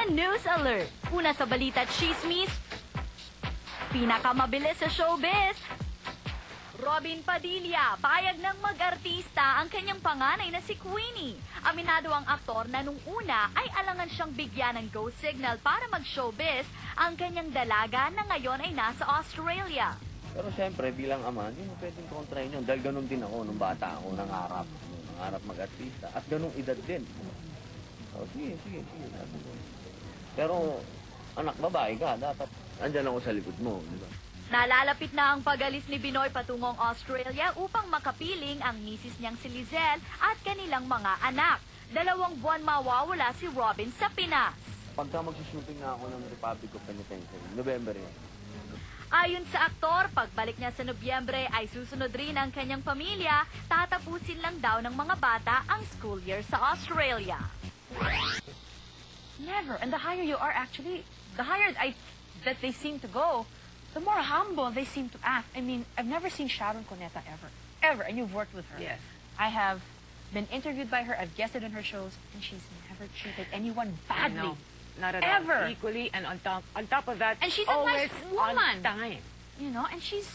Drama News Alert. Una sa balita chismis, pinakamabilis sa showbiz. Robin Padilla, payag ng mag-artista ang kanyang panganay na si Queenie. Aminado ang aktor na nung una ay alangan siyang bigyan ng go signal para mag-showbiz ang kanyang dalaga na ngayon ay nasa Australia. Pero siyempre, bilang ama, hindi mo pwedeng kontrahin yun. Dahil ganun din ako nung bata ako, nangarap mag-artista. At ganung edad din. So, sige. Pero, anak, babae ka, dapat andyan ako sa likod mo, di ba? Nalalapit na ang pag-alis ni Binoy patungong Australia upang makapiling ang misis niyang si Lizelle at kanilang mga anak. 2 buwan mawawala si Robin sa Pinas. Pagka magsushooting na ako ng Republic of Penitentiary, November yun. Ayon sa aktor, pagbalik niya sa Nobyembre ay susunod rin ang kanyang pamilya. Tatapusin lang daw ng mga bata ang school year sa Australia. Never. And the higher you are, actually, the higher that they seem to go, the more humble they seem to act. I mean, I've never seen Sharon Cuneta ever. Ever. And you've worked with her. Yes. I have been interviewed by her. I've guested on her shows. And she's never treated anyone badly. No, not at ever. all. Equally. And on top of that, and she's always a nice woman. on time. You know, and she's...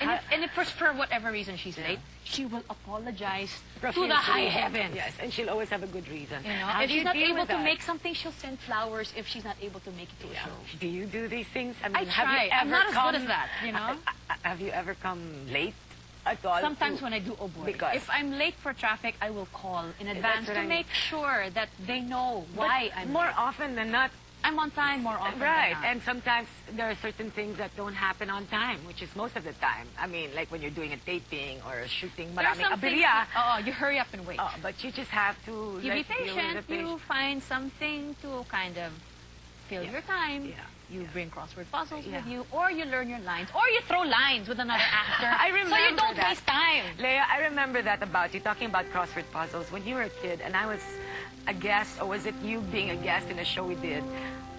And if for whatever reason she's late, she will apologize to the high heavens. Yes, and she'll always have a good reason. You know, How if do you she's not deal able with to that? make something, she'll send flowers if she's not able to make it to a show. Do you do these things? I I mean, have try. you ever I'm not as come, good as that, you know? Have you ever come late at all? Sometimes when I do, oh boy. Because If I'm late for traffic, I will call in advance what to I mean. make sure that they know why I'm more late. often than not. I'm on time more often Right, than not. and sometimes there are certain things that don't happen on time, which is most of the time. I mean, like when you're doing a taping or a shooting, There's maraming some things aberya. that- you hurry up and wait. But you just have to You be deal with patient. the You find something to kind of fill your time. Yeah. You bring crossword puzzles Yeah. with you, or you learn your lines, or you throw lines with another actor. I remember so you don't that. waste time. Lea, I remember that about you, talking about crossword puzzles. When you were a kid and I was a guest, or was it you being a guest in a show we did?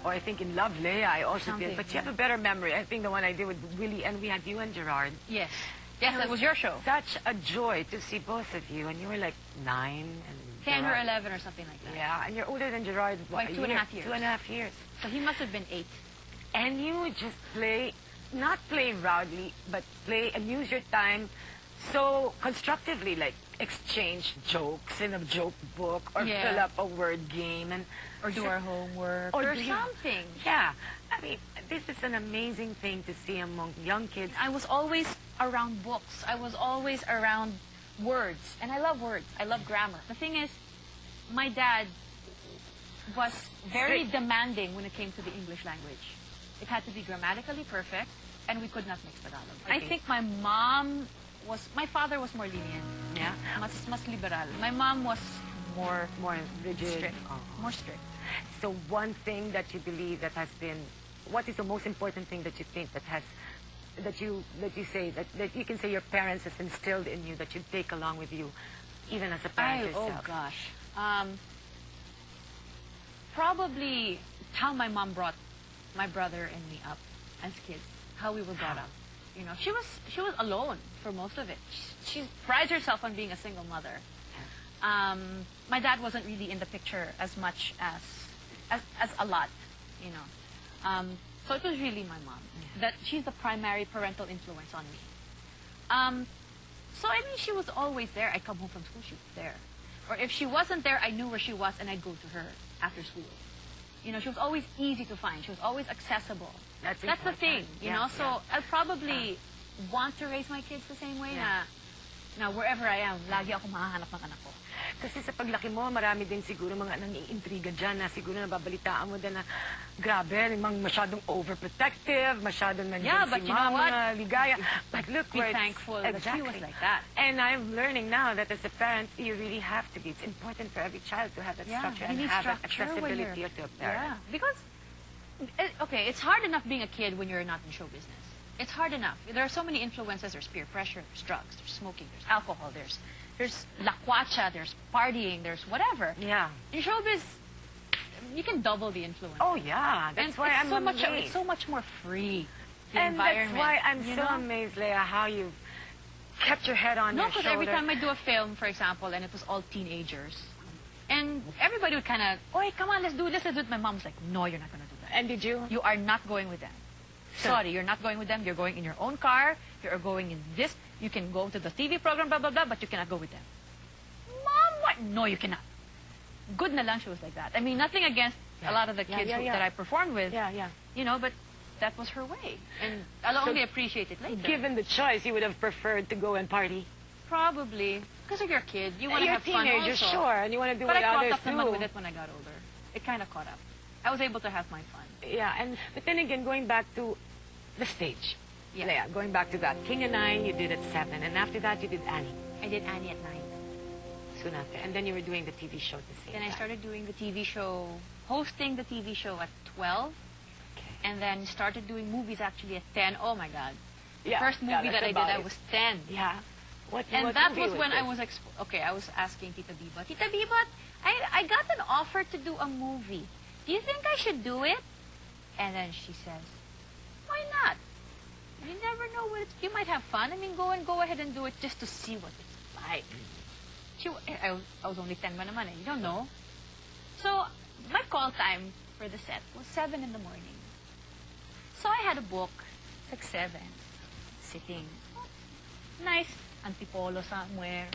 Or I think in Love, Lea, I also Something, did. But you have a better memory. I think the one I did with Willie, and we had you and Gerard. Yes. Yes, that was your show. Such a joy to see both of you. And you were like 9 and 10 or Gerard- 11 or something like that. Yeah, and you're older than Gerard. What, By a 2.5 years. 2.5 years. So he must have been 8. And you would just play, not play rowdily, but play and use your time so constructively, like exchange jokes in a joke book, or Yeah. fill up a word game, and Or do our homework. Or Or do you- something. yeah. I mean, this is an amazing thing to see among young kids. I was always around books. I was always around words. And I love words. I love grammar. The thing is, my dad was very demanding when it came to the English language. It had to be grammatically perfect, and we could not mix Tagalog. I Okay. think my father was more lenient. Yeah. Mas liberal. My mom was more More rigid. strict. Oh. More strict. So one thing that you believe that has been, what is the most important thing that you think that has, that you say, that you can say your parents has instilled in you, that you take along with you, even as a parent Oh yourself? gosh. Probably how my mom brought my brother and me up as kids, how we were brought up. You know, she was alone for most of it. She prides herself on being a single mother. My dad wasn't really in the picture as much as a lot, you know. So it was really my mom. That she's the primary parental influence on me. So I mean, she was always there. I'd come home from school, she was there. Or if she wasn't there, I knew where she was, and I'd go to her after school. You know, she was always easy to find. She was always accessible. That's the important. thing, you Yeah, know. So yeah. I probably want to raise my kids the same way. Na wherever I am, lagi ako mahahanap ng anak ko. Kasi sa paglaki mo, marami din siguro mga nangiintriga dyan na siguro nababalitaan mo din na grabe, masyadong overprotective, masyadong nandiyan but si you know mama, what? ligaya. But look Be where it's- thankful that she was like that. And I'm learning now that as a parent, you really have to be. It's important for every child to have that structure and you need have that structure when accessibility you're- to a parent. Yeah, because, okay, it's hard enough being a kid when you're not in show business. It's hard enough. There are so many influences. There's peer pressure, there's drugs, there's smoking, there's alcohol, there's laquacha, there's partying, there's whatever. Yeah. In showbiz, you can double the influence. Oh, yeah. That's and why it's I'm so amazed. it's so much more free. The And that's environment, why I'm you so know? amazed, Lea, how you've kept your head on No, your because shoulder. every time I do a film, for example, and it was all teenagers, And everybody would kind of, "Oi, come on, let's do this, let's do it." My mom's like, "No, you're not going to do that. And did you? You are not going with them. Sorry, you're not going with them. You're going in your own car. You're going in this. You can go to the TV program, blah, blah, blah, but you cannot go with them." Mom, what? No, you cannot. Good na lang she was like that. I mean, nothing against a lot of the kids that I performed with. Yeah. You know, but that was her way. And I'll only appreciate it later. Given the choice, you would have preferred to go and party. Probably. Because you're a kid. You want to You're have fun teenager, also. sure, and you want to do But what I others caught up naman do. with it when I got older. It kind of caught up. I was able to have my fun. Yeah, but then again, going back to the stage. Yeah. Lea, going back to that. King and I, you did at 7, and after that, you did Annie. I did Annie at 9. Soon after. And then you were doing the TV show at the same Then time. I started doing the TV show, hosting the TV show at 12. Okay. And then started doing movies actually at 10. Oh my God. Yeah, First movie that's that I did, about I it. was 10. Yeah. And what that movie was when I this? was, I was asking Tita Bibot, "Tita Bibot, I got an offer to do a movie. Do you think I should do it?" And then she says, "Why not? You never know what it's, you might have fun. I mean, go ahead and do it just to see what it's like." I was only 10 man naman eh. You don't know. So, my call time for the set was 7 in the morning. So I had a book, it's like 7, sitting. Nice antipolo somewhere.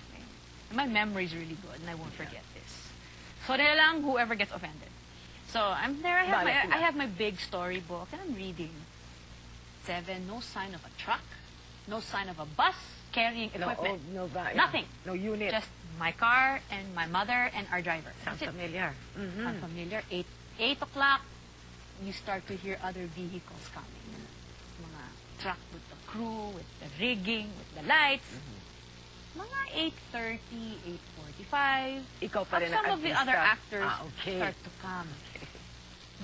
And my memory is really good and I won't forget this. So na lang whoever gets offended. So I'm there, I have my big storybook and I'm reading. 7, no sign of a truck, no sign of a bus carrying equipment. Nothing. No unit. Just my car and my mother and our driver. sounds That's it. familiar. Sounds familiar. 8 o'clock, you start to hear other vehicles coming. Mga truck with the crew, with the rigging, with the lights. Mga 8:30, 8:45. Ikaw pa rin ang Some of the artista. other actors Okay. start to come.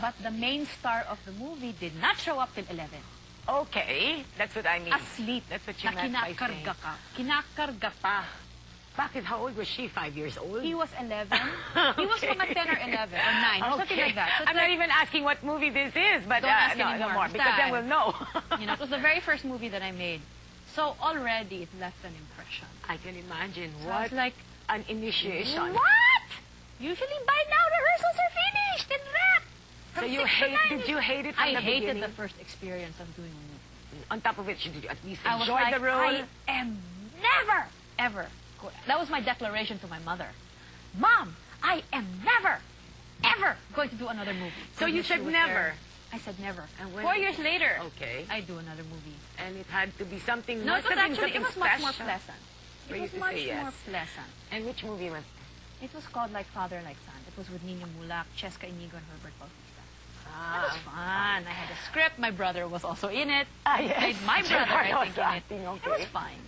But the main star of the movie did not show up till 11. Okay, that's what I mean. Asleep. That's what you Na meant by saying. kinakarga ka. Kinakarga pa. Bakit? How old was she? 5 years old? He was 11. He was mga 10 or 11 or 9 or something like that. So it's I'm not even asking what movie this is, but Don't ask no anymore. more, because then we'll know. You know, it was the very first movie that I made. So already it left an impression. I can imagine. So I What was like, an initiation. what? Usually by now rehearsals are finished and wrapped. So From you 6 to 9 did you hate it from I the hated beginning? the first experience of doing a movie. On top of it, did you at least I was enjoy like, the role? I am never, ever. That was my declaration to my mother. Mom, I am never, ever going to do another movie. So you When she said was never? there. I said never. And when 4 years later, Okay. I do another movie. And it had to be something. No, it must was have been actually, it something was much more special pleasant. for It you was to much say yes. more pleasant. And which movie was? It was called Like Father, Like Son. It was with Nino Mulak, Cheska Inigo, and Herbert Bautista. It was fun. I had a script. My brother was also in it. I yes. played my Your brother, I brother think, was in it. acting, It okay. was fine.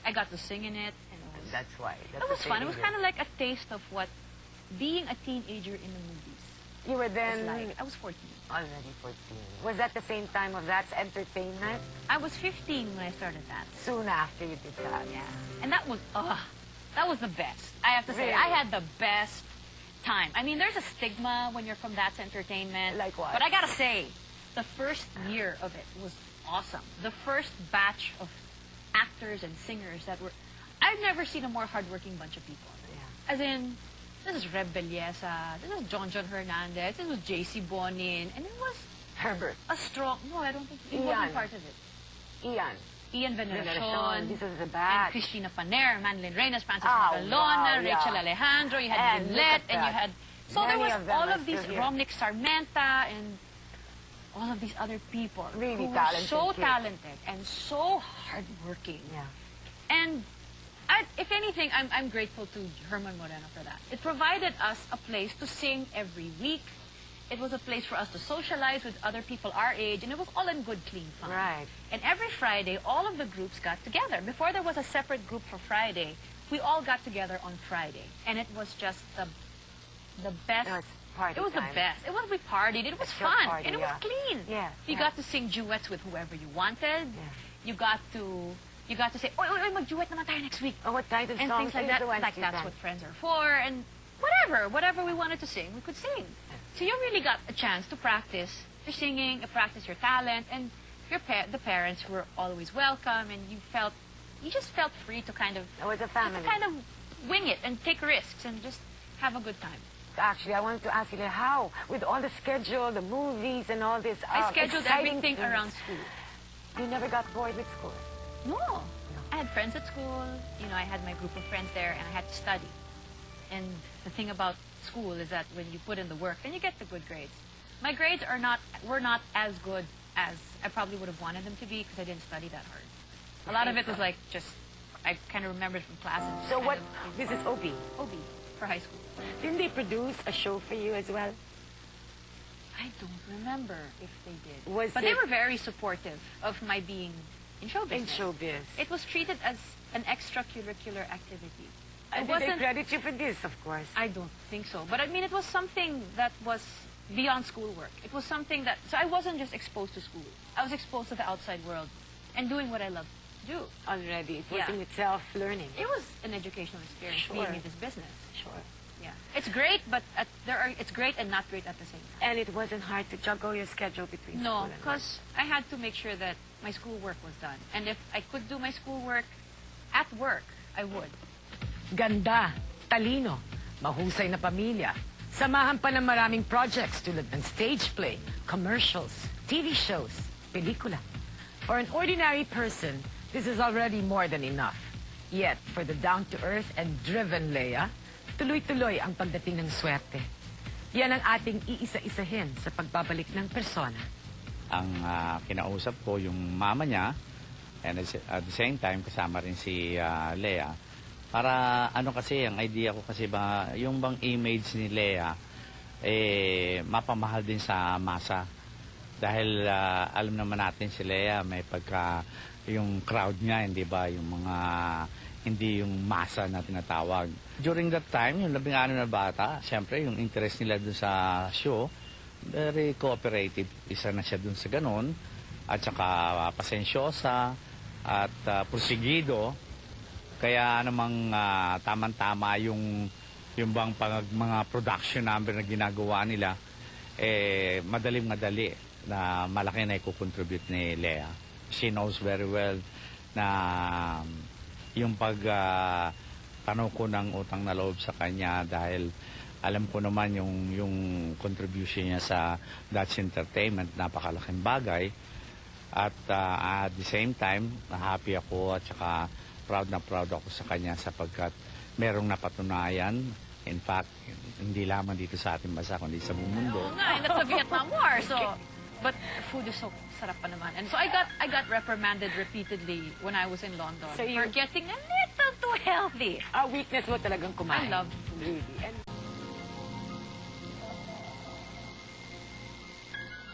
I got to sing in it, and it was, That's why. That's it was the fun. It was reason. kind of like a taste of what being a teenager in the movies You were was then like. I was 14. already 14. Was that the same time of That's Entertainment? I was 15 when I started that. Soon after you did that. Yeah. And that was the best. I have to say, Really? I had the best time. I mean, there's a stigma when you're from That's Entertainment. Like what? But I gotta say, the first year of it was awesome. The first batch of actors and singers that were... I've never seen a more hardworking bunch of people. Yeah. As in, this is Reb Belleza, this is John Hernandez, this was J.C. Bonin, and it was Herbert. a strong... No, I don't think... He Ian. wasn't part of it. Ian. Ian Veneracion, This was the and batch. Christina Paner, Manlin Reyes, Francis Ah, Magalona, wow, yeah. Rachel Alejandro, you had And look Lynette, at and you that. had... So there Many was of them all are of these, still here. Romnick Sarmenta, and all of these other people Really who were talented so kids. talented and so hardworking. Yeah. And if anything, I'm grateful to Herman Moreno for that. It provided us a place to sing every week. It was a place for us to socialize with other people our age, and it was all in good, clean fun. Right. And every Friday, all of the groups got together. Before there was a separate group for Friday, we all got together on Friday. And it was just the best. No, it's party It was time. the best. It was, we partied. It was It's your fun. party, and it yeah. was clean. Yeah, You yeah. got to sing duets with whoever you wanted. Yeah. You got to say, oy, mag-duet naman tayo next week. Oh, what type of And songs things like are that. the ones Like, you that's sang? what friends are for. And whatever we wanted to sing, we could sing. So you really got a chance to practice your singing, practice your talent, and the parents were always welcome, and you just felt free to kind of, Oh, it's a just family. to kind of wing it and take risks and just have a good time. Actually, I wanted to ask you, how, with all the schedule, the movies, and all this I scheduled exciting everything things, around school. You never got bored with school? No. I had friends at school. You know, I had my group of friends there, and I had to study. And the thing about school is that when you put in the work, then you get the good grades. My grades were not as good as I probably would have wanted them to be because I didn't study that hard. A lot of it was like just, I kind of remembered from classes. So what, this is OB. OB for high school. Didn't they produce a show for you as well? I don't remember if they did. But they were very supportive of my being in show business. In showbiz. It was treated as an extracurricular activity. And did they credit you for this, of course? I don't think so. But I mean, it was something that was beyond schoolwork. It was something that, so I wasn't just exposed to school. I was exposed to the outside world and doing what I love to do. Already. It was Yeah. in itself learning. It was an educational experience Sure. being in this business. Sure. Yeah. It's great, but it's great and not great at the same time. And it wasn't hard to juggle your schedule between school No, and work? because I had to make sure that my schoolwork was done. And if I could do my schoolwork at work, I would. Ganda, talino, mahusay na pamilya. Samahan pa ng maraming projects tulad ng stage play, commercials, TV shows, pelikula. For an ordinary person, this is already more than enough. Yet, for the down-to-earth and driven Lea, tuloy-tuloy ang pagdating ng swerte. Yan ang ating iisa-isahin sa pagbabalik ng persona. Ang kinausap ko yung mama niya, and at the same time kasama rin si Lea. Para ano kasi, ang idea ko kasi ba, yung bang image ni Lea, mapamahal din sa masa. Dahil alam naman natin si Lea, may pagka, yung crowd niya, hindi ba, yung mga, hindi yung masa na tinatawag. During that time, yung 16 na bata, siyempre yung interest nila dun sa show, very cooperative. Isa na siya dun sa ganun. At saka pasensyosa at porsigido. Kaya namang tamang-tama yung bang mga production number na ginagawa nila, madaling-madali na malaki na i-contribute ni Lea. She knows very well na yung tanong ko ng utang na loob sa kanya dahil alam ko naman yung contribution niya sa Dutch Entertainment, napakalaking bagay. At at the same time, happy ako at saka proud na proud ako sa kanya sapagkat merong napatunayan. In fact, hindi lamang dito sa ating bansa, kundi sa buong mundo. Oo nga, and that's the Vietnam War. So, but food is so sarap pa naman. And so I got reprimanded repeatedly when I was in London So for getting a little too healthy. A weakness mo talagang kumain. I love food. Really. And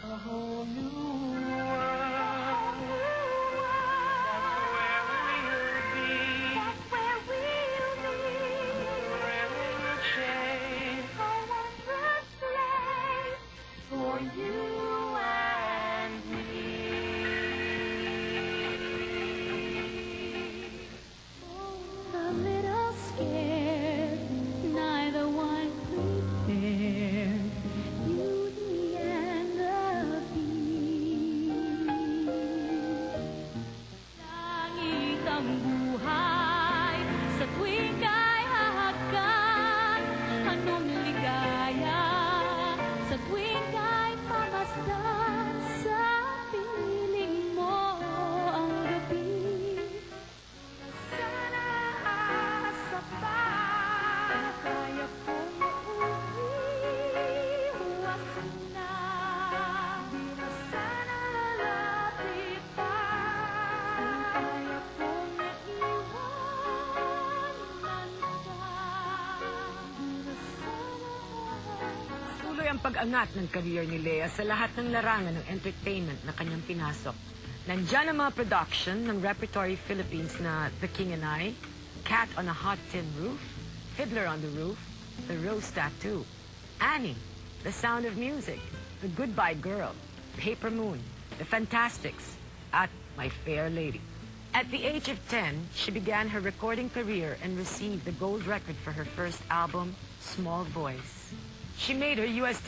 A whole new world. That's where we'll be. Forever changed. A wondrous place for you and me. A little scared, neither one prepared. You, me, and the bee. Langit ang buhay sa tuwing kay hahagkan. Anong ligaya sa tuwing kay pamasdan. Sa piling mo ang gabi. Sana sa pa kaya kong umiwas na. Di na sana lalapit pa. Kaya kong naiwanan ka. Di na sana tuloy ang pag-angat ng career ni Lea sa lahat ng larangan ng entertainment na kanyang pinasok. Nandyan ang mga production ng Repertory Philippines na The King and I, Cat on a Hot Tin Roof, Fiddler on the Roof, The Rose Tattoo, Annie, The Sound of Music, The Goodbye Girl, Paper Moon, The Fantastics, at My Fair Lady. At the age of 10, she began her recording career and received the gold record for her first album, Small Voice. She made her U.S.